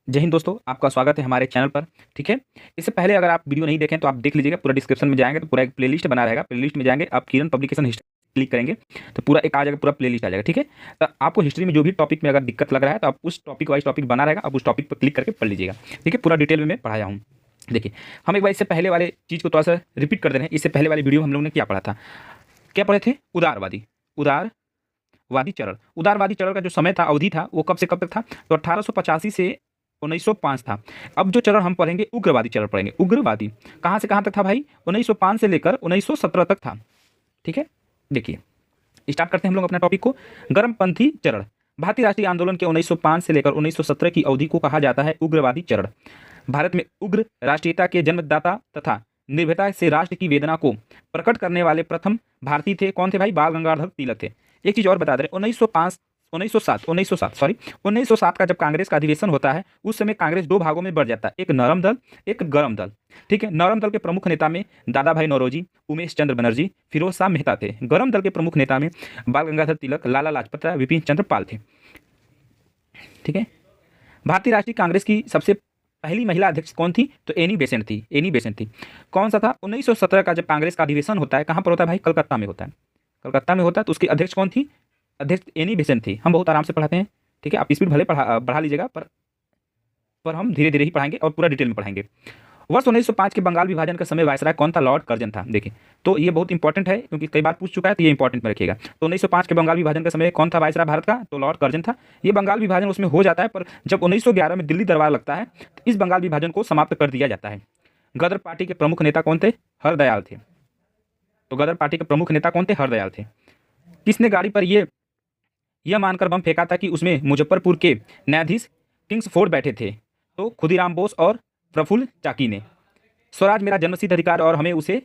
जय हिंद दोस्तों, आपका स्वागत है हमारे चैनल पर। ठीक है। इससे पहले अगर आप वीडियो नहीं देखें तो आप देख लीजिएगा, पूरा डिस्क्रिप्शन में जाएंगे तो पूरा एक प्लेलिस्ट बना रहेगा। प्लेलिस्ट में जाएंगे, आप किरण पब्लिकेशन हिस्ट्री क्लिक करेंगे तो पूरा एक आ जाएगा, पूरा प्लेलिस्ट आ जाएगा। ठीक है। तो आपको हिस्ट्री में जो भी टॉपिक में अगर दिक्कत लग रहा है तो आप उस टॉपिक वाइज टॉपिक बना रहेगा, आप उस टॉपिक पर क्लिक करके पढ़ लीजिएगा। ठीक है। पूरा डिटेल में मैं पढ़ाया हूँ। देखिए, हम एक बार इससे पहले वाले चीज़ को थोड़ा सा रिपीट कर दे रहे हैं। इससे पहले वाली वीडियो में हम लोगों ने क्या पढ़ा था, क्या पढ़े थे? उदारवादी चरण। उदारवादी चरण का जो समय था, अवधि था, वो कब से कब तक था? तो 1885 से 1905 था। अब जो चरण हम पढ़ेंगे, उग्रवादी चरण पढ़ेंगे। उग्रवादी कहाँ से कहाँ तक था भाई? 1905 से लेकर 1917 तक था। ठीक है। देखिए, स्टार्ट करते हैं हम लोग अपना टॉपिक को। गर्मपंथी चरण। भारतीय राष्ट्रीय आंदोलन के 1905 से लेकर 1917 की अवधि को कहा जाता है उग्रवादी चरण। भारत में उग्र राष्ट्रीयता के जन्मदाता तथा निर्भयता से राष्ट्र की वेदना को प्रकट करने वाले प्रथम भारतीय थे। कौन थे भाई? बाल गंगाधर तिलक थे। एक चीज और बता दे रहे, 1907 का जब कांग्रेस का अधिवेशन होता है, उस समय कांग्रेस दो भागों में बढ़ जाता है, एक नरम दल, एक गरम दल। ठीक है। नरम दल के प्रमुख नेता में दादा भाई नौरोजी, उमेश चंद्र बनर्जी, फिरोज शाह मेहता थे। गरम दल के प्रमुख नेता में बाल गंगाधर तिलक, लाला लाजपत राय, विपिन चंद्र पाल थे। ठीक है। भारतीय राष्ट्रीय कांग्रेस की सबसे पहली महिला अध्यक्ष कौन थी? तो एनी बेसेंट थी। कौन सा था? 1917 का जब कांग्रेस का अधिवेशन होता है, कहाँ पर होता है भाई? कलकत्ता में होता है। कलकत्ता में होता है। तो उसकी अध्यक्ष कौन थी? अध्यक्ष एनी बेसेंट थी। हम बहुत आराम से पढ़ाते हैं। ठीक है। आप स्पीड भले बढ़ा लीजिएगा, पर हम धीरे धीरे ही पढ़ाएंगे और पूरा डिटेल में पढ़ाएंगे। वर्ष 1905 के बंगाल विभाजन का समय वायसराय कौन था? लॉर्ड कर्जन था। देखिए, तो ये बहुत इंपॉर्टेंट है क्योंकि कई बार पूछ चुका है, तो ये इंपॉर्टेंट में रखिएगा। तो 1905 के बंगाल विभाजन का समय कौन था वायसराय भारत का? तो लॉर्ड कर्जन था। ये बंगाल विभाजन उसमें हो जाता है, पर जब 1911 में दिल्ली दरबार लगता है तो इस बंगाल विभाजन को समाप्त कर दिया जाता है। गदर पार्टी के प्रमुख नेता कौन थे? हरदयाल थे। तो गदर पार्टी के प्रमुख नेता कौन थे? हरदयाल थे। किसने गाड़ी पर यह मानकर बम फेंका था कि उसमें मुजफ्फरपुर के न्यायाधीश किंग्सफोर्ड बैठे थे? तो खुदीराम बोस और प्रफुल्ल चाकी ने। स्वराज मेरा जन्मसिद्ध अधिकार और हमें उसे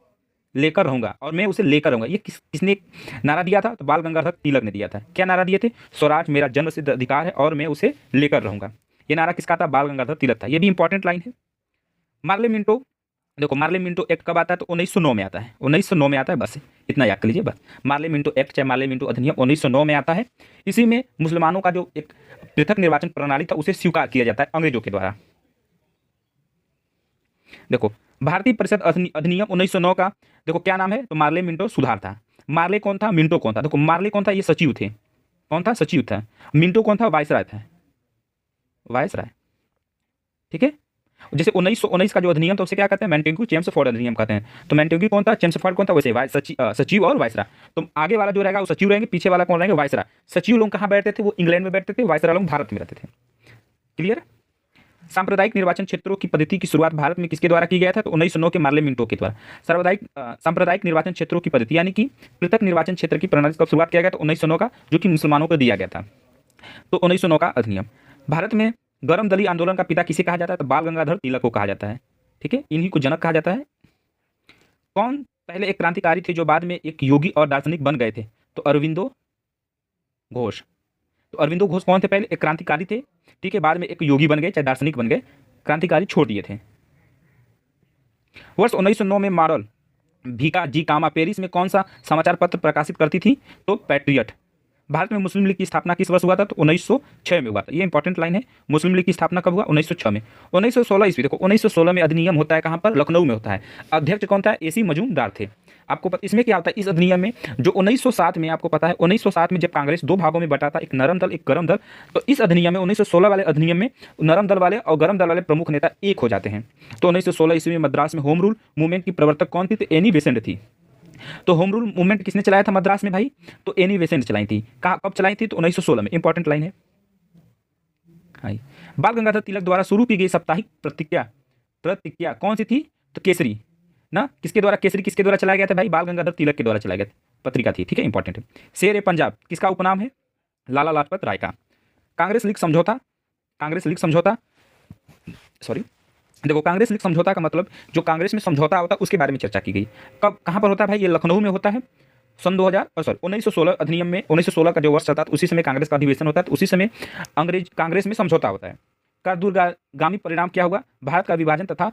लेकर रहूंगा, और मैं उसे लेकर रहूंगा, ये किसने नारा दिया था? तो बाल गंगाधर तिलक ने दिया था। क्या नारा दिए थे? स्वराज मेरा जन्मसिद्ध अधिकार है और मैं उसे लेकर रहूंगा। ये नारा किसका था? बाल गंगाधर तिलक था। ये भी इंपॉर्टेंट लाइन है। Morley Minto. देखो, मार्ले मिंटो एक्ट कब आता है? तो 1909 में आता है। 1909 में आता है, बस इतना याद कर लीजिए बस। मार्ले मिंटो एक्ट चाहे मार्ले मिंटो अधिनियम 1909 में आता है। इसी में मुसलमानों का जो एक पृथक निर्वाचन प्रणाली था, उसे स्वीकार किया जाता है अंग्रेजों के द्वारा। देखो, भारतीय परिषद अधिनियम 1909 का देखो क्या नाम है? तो मार्ले मिंटो सुधार था। मार्ले कौन था? मिंटो कौन था? देखो, मार्ले कौन था? ये सचिव थे। कौन था? सचिव था। मिंटो कौन था? वायसराय था। वायसराय। ठीक है। जैसे 1919 का जो अधिनियम था उसे क्या कहते हैं? मैन्टेगू चेम्सफोर्ड अधिनियम कहते हैं। तो मैन्टेगू कौन था? चेम्सफोर्ड कौन था? वैसे सचिव और वायसराय। तो आगे वाला जो रहेगा वो सचिव रहेंगे, पीछे वाला कौन रहेंगे? वायसराय। सचिव लोग कहाँ बैठते थे? वो इंग्लैंड में बैठते थे। वायसराय लोग भारत में रहते थे। क्लियर? सांप्रदायिक निर्वाचन क्षेत्रों की पद्धति की शुरुआत भारत में किसके द्वारा की गया था? तो 1909 के मार्ले मिंटो के द्वारा। सांप्रदायिक निर्वाचन क्षेत्रों की पद्धति यानी कि पृथक निर्वाचन क्षेत्र की प्रणाली का शुरुआत किया गया? तो 1909 का, जो कि मुसलमानों को दिया गया था। तो 1909 का अधिनियम। भारत में गरम दली आंदोलन का पिता किसे कहा जाता है? तो बाल गंगाधर तिलक को कहा जाता है। ठीक है। इन्हीं को जनक कहा जाता है। कौन पहले एक क्रांतिकारी थे जो बाद में एक योगी और दार्शनिक बन गए थे? तो अरविंदो घोष। तो अरविंदो घोष कौन थे? पहले एक क्रांतिकारी थे, ठीक है, बाद में एक योगी बन गए, चाहे दार्शनिक बन गए, क्रांतिकारी छोड़ दिए थे। वर्ष 1909 में मॉडल भीका जी कामा पेरिस में कौन सा समाचार पत्र प्रकाशित करती थी? तो पैट्रियट। भारत में मुस्लिम लीग की स्थापना किस वर्ष हुआ था? तो 1906 में हुआ था। ये इंपॉर्टेंट लाइन है। मुस्लिम लीग की स्थापना कब हुआ? 1906 में। 1916 ईस्वी। देखो, 1916 में अधिनियम होता है कहाँ पर? लखनऊ में होता है। अध्यक्ष कौन था? एसी मजूमदार थे। आपको पता इसमें क्या होता है? इस अधिनियम में जो 1907 में, आपको पता है 1907 में जब कांग्रेस दो भागों में बटा था, एक नरम दल एक गरम दल, तो इस अधिनियम में 1916 वाले अधिनियम में नरम दल वाले और गरम दल वाले प्रमुख नेता एक हो जाते हैं। तो 1916 ईस्वी में मद्रास में होम रूल मूवमेंट की प्रवर्तक कौन थी? तो एनी बेसेंट थी। तो होम रूल मूवमेंट किसने चलाया था मद्रास में भाई? तो एनी बेसेंट चलाई थी। कहाँ कब चलाई थी? तो 1916 में। इंपॉर्टेंट लाइन है। हाँ। बाल गंगाधर तिलक द्वारा शुरू की गई साप्ताहिक प्रतिज्ञा कौन सी थी? तो केसरी ना। किसके द्वारा? केसरी किसके द्वारा चलाया गया था भाई? बाल गंगाधर तिलक के द्वारा चलाया गया पत्रिका थी। ठीक है, इंपॉर्टेंट है। शेर ए पंजाब किसका उपनाम है? लाला लाजपत राय का। कांग्रेस लीग समझौता सॉरी देखो, कांग्रेस लीग समझौता का मतलब जो कांग्रेस में समझौता होता है उसके बारे में चर्चा की गई। कब कहाँ पर होता है भाई? ये लखनऊ में होता है। सन 1916 अधिनियम में 1916 का जो वर्ष चलता है उसी समय कांग्रेस का अधिवेशन होता है, तो उसी समय कांग्रेस में समझौता होता है। का दूरगामी परिणाम क्या होगा? भारत का विभाजन तथा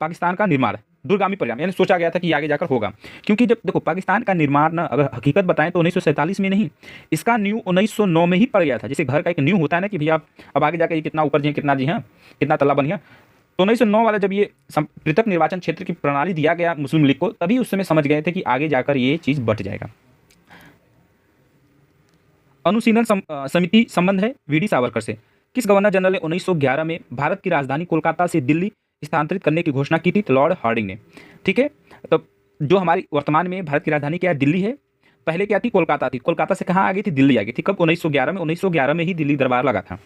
पाकिस्तान का निर्माण। दूरगामी परिणाम, यानी सोचा गया था कि आगे जाकर होगा। क्योंकि जब देखो पाकिस्तान का निर्माण ना अगर हकीकत बताएं तो 1947 में नहीं, इसका न्यू 1909 में ही पड़ गया था। जैसे घर का एक न्यू होता है ना कि भैया अब आगे जाकर ये कितना ऊपर जी कितना जी हाँ कितना तल्ला बन गया, तो 1909 वाला जब ये पृथक निर्वाचन क्षेत्र की प्रणाली दिया गया मुस्लिम लीग को, तभी उस समय समझ गए थे कि आगे जाकर ये चीज़ बढ़ जाएगा। अनुशीलन समिति संबंध है वीडी सावरकर से। किस गवर्नर जनरल ने 1911 में भारत की राजधानी कोलकाता से दिल्ली स्थानांतरित करने की घोषणा की थी? तो लॉर्ड हार्डिंग ने। ठीक है, तो जो हमारी वर्तमान में भारत की राजधानी क्या है? दिल्ली है। पहले क्या थी? कोलकाता थी। कोलकाता से कहाँ आ गई थी? दिल्ली आ गई थी। कब? 1911 में। 1911 में ही दिल्ली दरबार लगा था।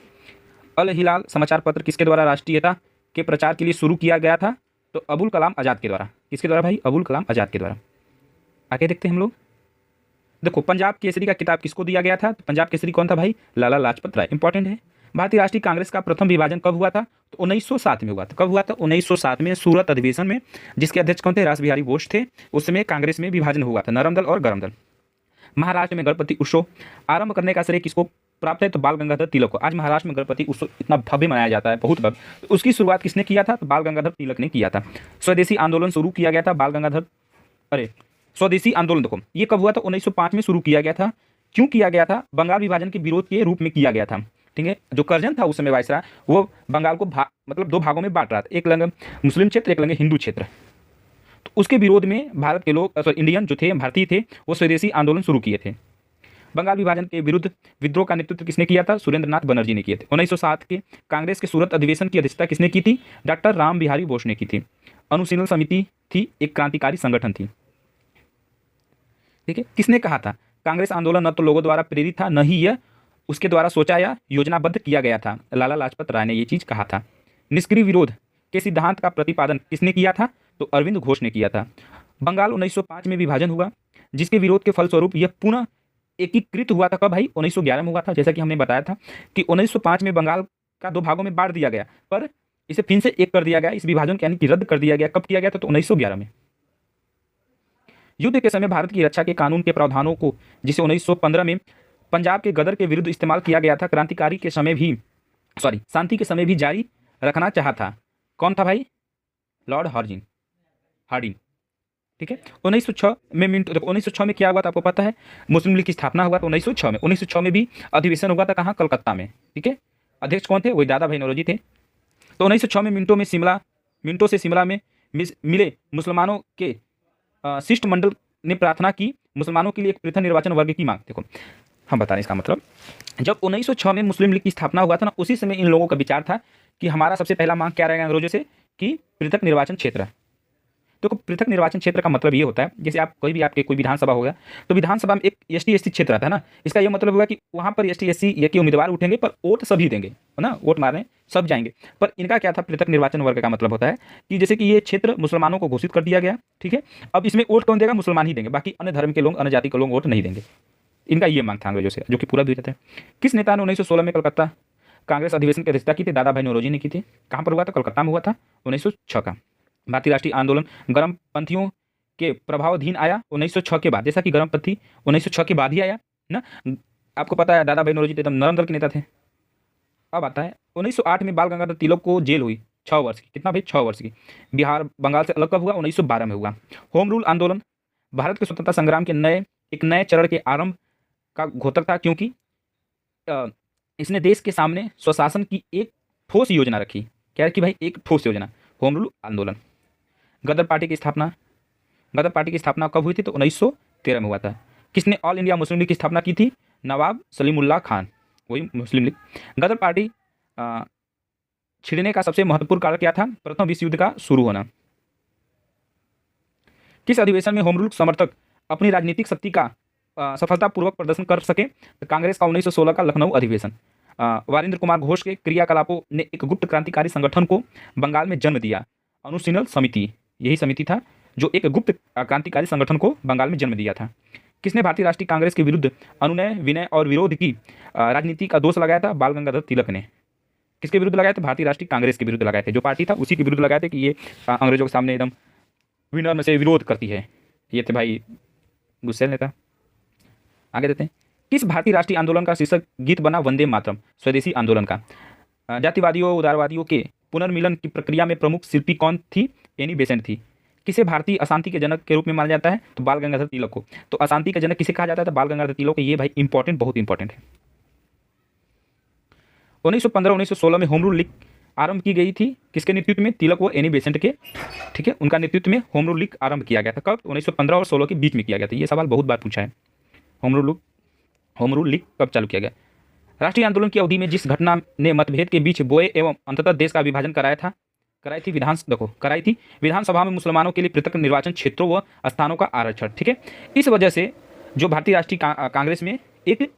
अल हिलाल समाचार पत्र किसके द्वारा राष्ट्रीयता के प्रचार के लिए शुरू किया गया था? तो अबुल कलाम आज़ाद के द्वारा। किसके द्वारा भाई? अबुल कलाम आज़ाद के द्वारा। आगे देखते हैं हम लोग। देखो पंजाब केसरी का किताब किसको दिया गया था? तो पंजाब केसरी कौन था भाई? लाला लाजपत राय। इंपॉर्टेंट है। भारतीय राष्ट्रीय कांग्रेस का प्रथम विभाजन कब हुआ था? तो 1907 में हुआ था। कब हुआ था? 1907 में सूरत अधिवेशन में, जिसके अध्यक्ष कौन थे? रास बिहारी बोस थे। उस समय कांग्रेस में विभाजन हुआ था, नरम दल और गरम दल। महाराष्ट्र में गणपति उत्सव आरंभ करने का श्रेय किसको प्राप्त है? तो बाल गंगाधर तिलक को। आज महाराष्ट्र में गणपति उत्सव इतना भव्य मनाया जाता है, बहुत भव्य। तो उसकी शुरुआत किसने किया था? तो बाल गंगाधर तिलक ने किया था। स्वदेशी आंदोलन शुरू किया गया था बाल गंगाधर, स्वदेशी आंदोलन देखो ये कब हुआ था? 1905 में शुरू किया गया था। क्यों किया गया था? बंगाल विभाजन के विरोध के रूप में किया गया था। ठीक है, जो कर्जन था उस समय वायसराय, वो बंगाल को मतलब दो भागों में बांट रहा था, एक लंग मुस्लिम क्षेत्र, एक लंग हिंदू क्षेत्र। तो उसके विरोध में भारत के लोग इंडियन जो थे, भारतीय थे, वो स्वदेशी आंदोलन शुरू किए थे। बंगाल विभाजन के विरुद्ध विद्रोह का नेतृत्व किसने किया था? सुरेंद्र नाथ बनर्जी ने किए थे। 1907 के कांग्रेस के सूरत अधिवेशन की अध्यक्षता किसने की थी? डॉक्टर राम बिहारी बोस ने की थी। अनुशीलन समिति थी, एक क्रांतिकारी संगठन थी। ठीक है, किसने कहा था? कांग्रेस आंदोलन न तो लोगों द्वारा प्रेरित था, न ही यह उसके द्वारा सोचा या योजनाबद्ध किया गया था। लाला लाजपत राय ने यह चीज कहा था। निष्क्रिय विरोध के सिद्धांत का प्रतिपादन किसने किया था? तो अरविंद घोष ने किया था। बंगाल 1905 में विभाजन हुआ, जिसके विरोध के फलस्वरूप यह पुनः एकीकृत हुआ था। कब भाई? 1911 में हुआ था। जैसा कि हमने बताया था कि 1905 में बंगाल का दो भागों में बांट दिया गया, पर इसे फिर से एक कर दिया गया, इस विभाजन को यानी कि रद्द कर दिया गया। कब किया गया था? तो 1911 में। युद्ध के समय भारत की रक्षा के कानून के प्रावधानों को, जिसे 1915 में पंजाब के गदर के विरुद्ध इस्तेमाल किया गया था, क्रांतिकारी के समय भी शांति के समय भी जारी रखना चाहा था। कौन था भाई? Lord Hardinge. ठीक है, 1906 में 1906 में क्या हुआ था आपको पता है? मुस्लिम लीग की स्थापना हुआ था 1906 में। 1906 में भी अधिवेशन हुआ था, कहाँ? कलकत्ता में। ठीक है, अध्यक्ष कौन थे? वही दादा भाई नौरोजी थे। तो 1906 में मिंटो से शिमला में मिले मुसलमानों के शिष्टमंडल ने प्रार्थना की मुसलमानों के लिए एक पृथक निर्वाचन वर्ग की मांग। देखो हम बता रहे हैं इसका मतलब, जब 1906 में मुस्लिम लीग की स्थापना हुआ था ना, उसी समय इन लोगों का विचार था कि हमारा सबसे पहला मांग क्या रहेगा अंग्रेजों से? कि पृथक निर्वाचन क्षेत्र। देखो पृथक निर्वाचन क्षेत्र का मतलब ये होता है, जैसे आप कोई भी आपके कोई विधानसभा होगा, तो विधानसभा में एक ST/SC क्षेत्र आता है ना, इसका ये मतलब होगा कि वहाँ पर ST/SC ये के उम्मीदवार उठेंगे, पर वोट सभी देंगे, है ना, वोट मारने सब जाएंगे। पर इनका क्या था? पृथक निर्वाचन वर्ग का मतलब होता है कि जैसे कि ये क्षेत्र मुसलमानों को घोषित कर दिया गया। ठीक है, अब इसमें वोट कौन देगा? मुसलमान ही देंगे, बाकी अन्य धर्म के लोग, अन्य जाति के लोग वोट नहीं देंगे। इनका ये मांग था अंग्रेजों से, जो कि पूरा भी रहता है। किस नेता ने 1916 में कलकत्ता कांग्रेस अधिवेशन की अध्यक्षता की थी? दादा भाई नौरोजी ने की थी। कहाँ पर हुआ था? कलकत्ता में हुआ था, 1906 का। भारतीय राष्ट्रीय आंदोलन गर्मपंथियों के प्रभावाधीन आया 1906 के बाद, जैसा कि गर्मपंथी 1906 के बाद ही आया ना। आपको पता है दादा भाई नौरोजी एकदम नरम दल के नेता थे। अब आता है 1908 में बाल गंगाधर तिलक को जेल हुई 6 वर्ष की। कितना भाई? 6 वर्ष की। बिहार बंगाल से अलग कब हुआ? 1912 में हुआ। होम रूल आंदोलन भारत के स्वतंत्रता संग्राम के एक नए चरण के आरंभ का घोतक था, क्योंकि इसने देश के सामने स्वशासन की एक ठोस योजना रखी। क्या रखी भाई? एक ठोस योजना, होम रूल आंदोलन। गदर पार्टी की स्थापना कब हुई थी? तो 1913 में हुआ था। किसने ऑल इंडिया मुस्लिम लीग की स्थापना की थी? नवाब सलीमुल्लाह खान, वही मुस्लिम लीग। गदर पार्टी छिड़ने का सबसे महत्वपूर्ण कारण क्या था? प्रथम विश्व युद्ध का शुरू होना। किस अधिवेशन में होम रूल समर्थक अपनी राजनीतिक शक्ति का सफलतापूर्वक प्रदर्शन कर सके? तो कांग्रेस का 1916 का लखनऊ अधिवेशन। वारिंद्र कुमार घोष के क्रियाकलापों ने एक गुप्त क्रांतिकारी संगठन को बंगाल में जन्म दिया, अनुशीलन समिति। यही समिति था जो एक गुप्त क्रांतिकारी संगठन को बंगाल में जन्म दिया था। किसने भारतीय राष्ट्रीय कांग्रेस के विरुद्ध अनुनय, विनय और विरोध की राजनीति का दोष लगाया था? बाल गंगाधर तिलक ने। किसके विरुद्ध लगाए थे? भारतीय राष्ट्रीय कांग्रेस के विरुद्ध लगाए थे। जो पार्टी था उसी के विरुद्ध लगाए थे कि ये अंग्रेजों के सामने एकदम विनम्र से विरोध करती है। ये थे भाई गुस्सेल नेता। आगे देते हैं। किस भारतीय राष्ट्रीय आंदोलन का शीर्षक गीत बना वंदे मातरम? स्वदेशी आंदोलन का। जातिवादियों उदारवादियों के पुनर्मिलन की प्रक्रिया में प्रमुख शिल्पी कौन थी? एनी बेसेंट थी। किसे भारतीय अशांति के जनक के रूप में माना जाता है? तो बाल गंगाधर तिलक को। तो अशांति का जनक किसे कहा जाता है? तो बाल गंगाधर तिलक को। ये भाई इंपॉर्टेंट, बहुत इंपॉर्टेंट है। 1915-1916 में होम रूल लीग आरंभ की गई थी, किसके नेतृत्व में? तिलक व एनी बेसेंट के, ठीक है, उनका नेतृत्व में होम रूल लीग आरंभ किया गया था। कब? 1915 और 16 के बीच में किया गया था। ये सवाल बहुत बार पूछा है। होम रूल लीग कब चालू किया गया? राष्ट्रीय आंदोलन की अवधि में जिस घटना ने मतभेद के बीच बोए एवं अंततः देश का विभाजन कराई थी विधानसभा में मुसलमानों के लिए पृथक निर्वाचन क्षेत्रों व स्थानों का आरक्षण, ठीक है। इस वजह से जो भारतीय राष्ट्रीय कांग्रेस में एक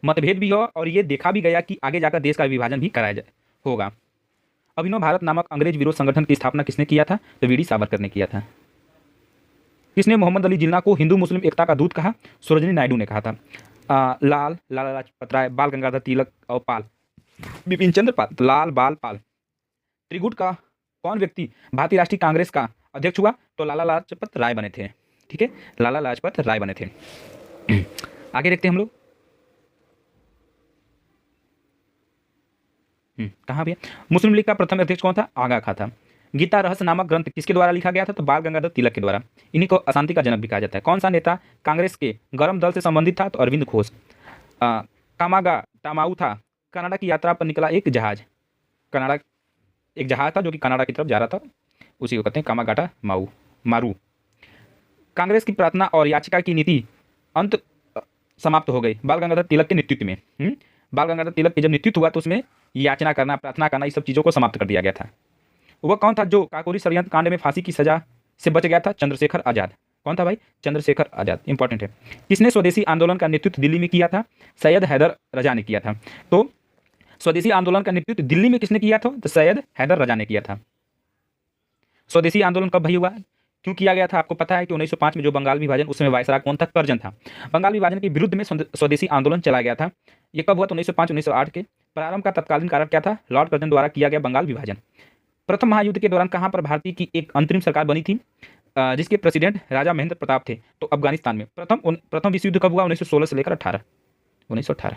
मतभेद भी हुआ और ये देखा भी गया कि आगे जाकर देश का विभाजन भी कराया होगा। अभिनव भारत नामक अंग्रेज विरोध संगठन की स्थापना किसने किया था? तो वीडी सावरकर ने किया था। किसने मोहम्मद अली जिन्ना को हिंदू मुस्लिम एकता का दूत कहा? सरोजिनी नायडू ने कहा था। लाला लाजपत राय, बाल गंगाधर तिलक और पाल, बिपिन चंद्र पाल, लाल बाल पाल त्रिगुट का कौन व्यक्ति भारतीय राष्ट्रीय कांग्रेस का अध्यक्ष हुआ? तो लाला लाजपत राय बने थे, ठीक है, लाला लाजपत राय बने थे। आगे देखते हैं हम लोग, कहाँ भी मुस्लिम लीग का प्रथम अध्यक्ष कौन था? आगा खां था। गीता रहस्य नामक ग्रंथ किसके द्वारा लिखा गया था? तो बाल गंगाधर तिलक के द्वारा। इन्हीं को अशांति का जनक भी कहा जाता है। कौन सा नेता कांग्रेस के गरम दल से संबंधित था? तो अरविंद घोष। कामागा टामाऊ था कनाडा की यात्रा पर निकला एक जहाज। कनाडा एक जहाज था जो कि कनाडा की तरफ जा रहा था, उसी को कहते हैं कामागाटा मारू। कांग्रेस की प्रार्थना और याचिका की नीति अंत समाप्त हो गई बाल गंगाधर तिलक के नेतृत्व में। बाल गंगाधर तिलक के जब नेतृत्व हुआ तो उसमें याचना करना, प्रार्थना करना, इस सब चीज़ों को समाप्त कर दिया गया था। वह कौन था जो काकोरी षड्यंत्र कांड में फांसी की सजा से बच गया था? चंद्रशेखर आजाद। कौन था भाई? चंद्रशेखर आजाद, इंपॉर्टेंट है। किसने स्वदेशी आंदोलन का नेतृत्व दिल्ली में किया था? सैयद हैदर रजा ने किया था। तो स्वदेशी आंदोलन का नेतृत्व दिल्ली में किसने किया था? तो सैयद हैदर रजा ने किया था। स्वदेशी आंदोलन कब भाई हुआ, क्यों किया गया था? आपको पता है कि 1905 में जो बंगाल विभाजन, उसमें वायसराय कौन था? कर्जन था। बंगाल विभाजन के विरुद्ध में स्वदेशी आंदोलन चलाया गया था। ये कब हुआ? तो 1905-1908 के। प्रारंभ का तत्कालीन कारण क्या था? लॉर्ड कर्जन द्वारा किया गया बंगाल विभाजन। प्रथम महायुद्ध के दौरान कहाँ पर भारतीय की एक अंतरिम सरकार बनी थी जिसके प्रेसिडेंट राजा महेंद्र प्रताप थे? तो अफगानिस्तान में। प्रथम विश्व युद्ध कब हुआ? 1916 से लेकर 1918।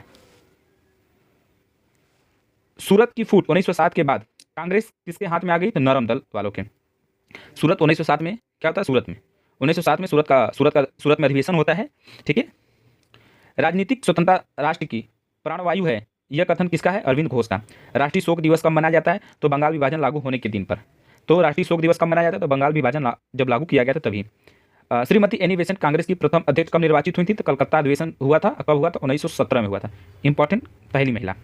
सूरत की फूट 1907 के बाद कांग्रेस किसके हाथ में आ गई? तो नरम दल वालों के। सूरत 1907 में क्या होता है? सूरत में 1907 में सूरत में अधिवेशन होता है, ठीक है। राजनीतिक स्वतंत्रता राष्ट्र की प्राणवायु है, यह कथन किसका है? अरविंद घोष का। राष्ट्रीय शोक दिवस कब मनाया जाता है? तो बंगाल विभाजन लागू होने के दिन पर। तो राष्ट्रीय शोक दिवस कब मनाया जाता है? तो बंगाल विभाजन जब लागू किया गया था तभी। श्रीमती एनी बेसेंट कांग्रेस की प्रथम अध्यक्ष कब निर्वाचित हुई थी? तो कलकत्ता अधिवेशन हुआ था। कब हुआ? तो 1917 में हुआ था। इंपॉर्टेंट, पहली महिला।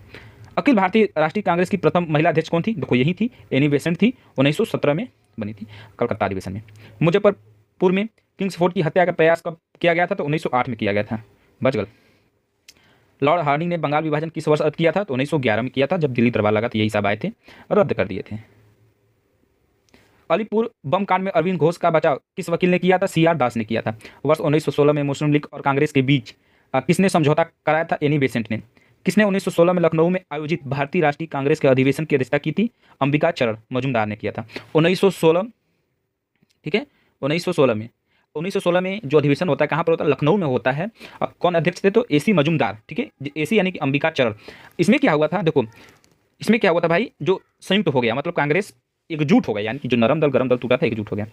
अखिल भारतीय राष्ट्रीय कांग्रेस की प्रथम महिला अध्यक्ष कौन थी? देखो यही थी, एनी बेसेंट थी। 1917 में बनी थी कलकत्ता अधिवेशन में। मुजफ्फरपुर में किंग्स फोर्ट की हत्या का प्रयास कब किया गया था? तो 1908 में किया गया था। बचगल। लॉर्ड हार्डिंग ने बंगाल विभाजन किस वर्ष रद्द किया था? तो 1911 में किया था, जब दिल्ली दरबार लगा तो यही सब आए थे और रद्द कर दिए थे। अलीपुर बम कांड में अरविंद घोष का बचाव किस वकील ने किया था? CR दास ने किया था। वर्ष 1916 में मुस्लिम लीग और कांग्रेस के बीच किसने समझौता कराया था? एनी बेसेंट ने। किसने 1916 में लखनऊ में आयोजित भारतीय राष्ट्रीय कांग्रेस के अधिवेशन की अध्यक्षता की थी? अंबिका चरण मजूमदार ने किया था। 1916, ठीक है, 1916 में जो अधिवेशन होता है कहाँ पर होता है? लखनऊ में होता है। कौन अध्यक्ष थे? तो AC मजूमदार, ठीक है, AC यानी कि अंबिका चरण। इसमें क्या हुआ था? देखो इसमें क्या हुआ था भाई, जो संयुक्त हो गया, मतलब कांग्रेस एकजुट हो गया, यानी कि जो नरम दल गरम दल टूटा था, एकजुट हो गया।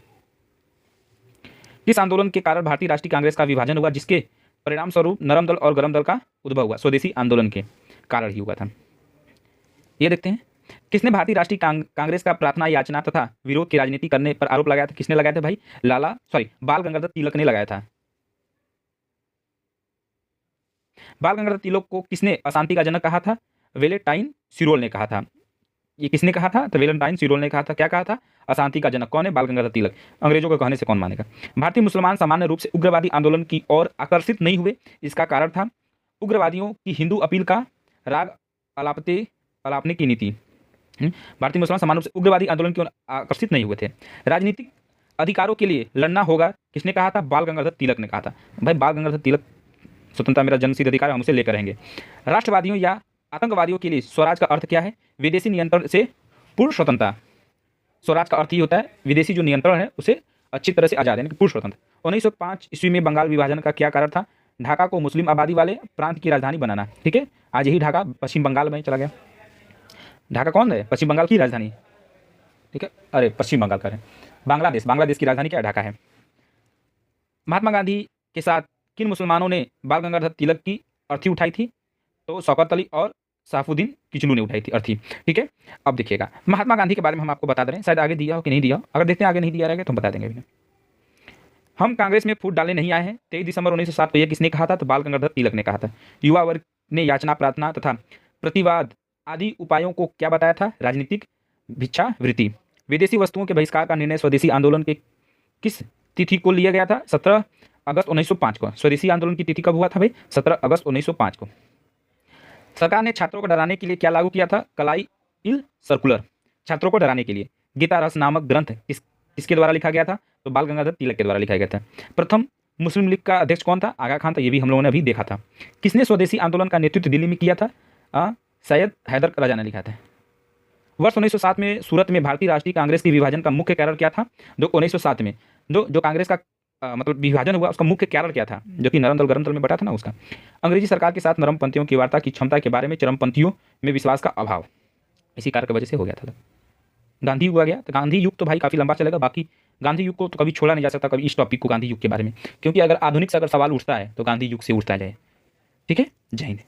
किस आंदोलन के कारण भारतीय राष्ट्रीय कांग्रेस का विभाजन हुआ, जिसके परिणाम स्वरूप नरम दल और गरम दल का उद्भव हुआ? स्वदेशी आंदोलन के कारण ही हुआ था। ये देखते हैं, किसने भारतीय राष्ट्रीय कांग्रेस का प्रार्थना, याचना तथा विरोध की राजनीति करने पर आरोप लगाया था? किसने लगाया था भाई? बाल गंगाधर तिलक ने लगाया था। बाल गंगाधर तिलक को किसने अशांति का जनक कहा था? वेलेंटाइन सिरोल ने कहा था। ये किसने कहा था? तो वेलेंटाइन सिरोल ने कहा था। क्या कहा था? अशांति का जनक। कौन है? बाल गंगाधर तिलक। अंग्रेजों के कहने से कौन मानेगा। भारतीय मुसलमान सामान्य रूप से उग्रवादी आंदोलन की ओर आकर्षित नहीं हुए, इसका कारण था उग्रवादियों की हिंदू अपील का राग अलापने की नीति। भारतीय मुसलमान सामान्य रूप से उग्रवादी आंदोलन की ओर आकर्षित नहीं हुए थे। राजनीतिक अधिकारों के लिए लड़ना होगा, किसने कहा था? बाल गंगाधर तिलक ने कहा था। भाई बाल गंगाधर तिलक, स्वतंत्रता मेरा जन्मसिद्ध अधिकार है, हम उसे लेकर रहेंगे। राष्ट्रवादियों या आतंकवादियों के लिए स्वराज का अर्थ क्या है? विदेशी नियंत्रण से पूर्ण स्वतंत्रता। स्वराज का अर्थ ही होता है विदेशी जो नियंत्रण है उसे अच्छी तरह से आज़ाद, यानी कि पूर्ण स्वतंत्र। 1905 ईस्वी में बंगाल विभाजन का क्या कारण था? ढाका को मुस्लिम आबादी वाले प्रांत की राजधानी बनाना, ठीक है। आज यही ढाका पश्चिम बंगाल में चला गया। ढाका कौन है? पश्चिम बंगाल की राजधानी, ठीक है, अरे पश्चिम बंगाल का है, बांग्लादेश, बांग्लादेश की राजधानी क्या है? ढाका है। महात्मा गांधी के साथ किन मुसलमानों ने बाल गंगाधर तिलक की अर्थी उठाई थी? तो शौकत अली और सैफुद्दीन किचलू ने उठाई थी अर्थी। ठीक है, अब देखिएगा महात्मा गांधी के बारे में हम आपको बता दे रहे हैं, शायद आगे दिया हो कि नहीं दिया हो, अगर देखते हैं आगे नहीं दिया रहेगा तो हम बता देंगे अभी। हम कांग्रेस में फूट डालने नहीं आए हैं, 23 दिसंबर 1907 को यह किसने कहा था? तो बाल गंगाधर तिलक ने कहा था। युवा वर्ग ने याचना, प्रार्थना तथा प्रतिवाद आदि उपायों को क्या बताया था? राजनीतिक भिक्षावृत्ति। विदेशी वस्तुओं के बहिष्कार का निर्णय स्वदेशी आंदोलन के किस तिथि को लिया गया था? 17 अगस्त 1905 को। स्वदेशी आंदोलन की तिथि कब हुआ था भाई? 17 अगस्त 1905 को। सरकार ने छात्रों को डराने के लिए क्या लागू किया था? कलाइल सर्कुलर। छात्रों को डराने के लिए गीता रस नामक ग्रंथ किसके द्वारा लिखा गया था? तो बाल गंगाधर तिलक के द्वारा लिखा गया था। प्रथम मुस्लिम लीग का अध्यक्ष कौन था? आगा खान था, ये भी हम लोगों ने अभी देखा था। किसने स्वदेशी आंदोलन का नेतृत्व दिल्ली में किया था? सैयद हैदर राजा ने लिखा था। वर्ष 1907 में सूरत में भारतीय राष्ट्रीय कांग्रेस के विभाजन का मुख्य कारण क्या था? जो 1907 में जो कांग्रेस का मतलब विभाजन हुआ उसका मुख्य कारण क्या था? जो कि नरम दल गरम दल में बटा था ना उसका। अंग्रेजी सरकार के साथ नरमपंथियों की वार्ता की क्षमता के बारे में चरमपंथियों में विश्वास का अभाव, इसी कारण की वजह से हो गया था। गांधी युग आ गया, तो गांधी युग तो भाई काफ़ी लंबा चलेगा, बाकी गांधी युग को तो कभी छोड़ा नहीं जा सकता कभी इस टॉपिक को, गांधी युग के बारे में, क्योंकि अगर आधुनिक से अगर सवाल उठता है तो गांधी युग से उठता जाए। ठीक है, जय हिंद।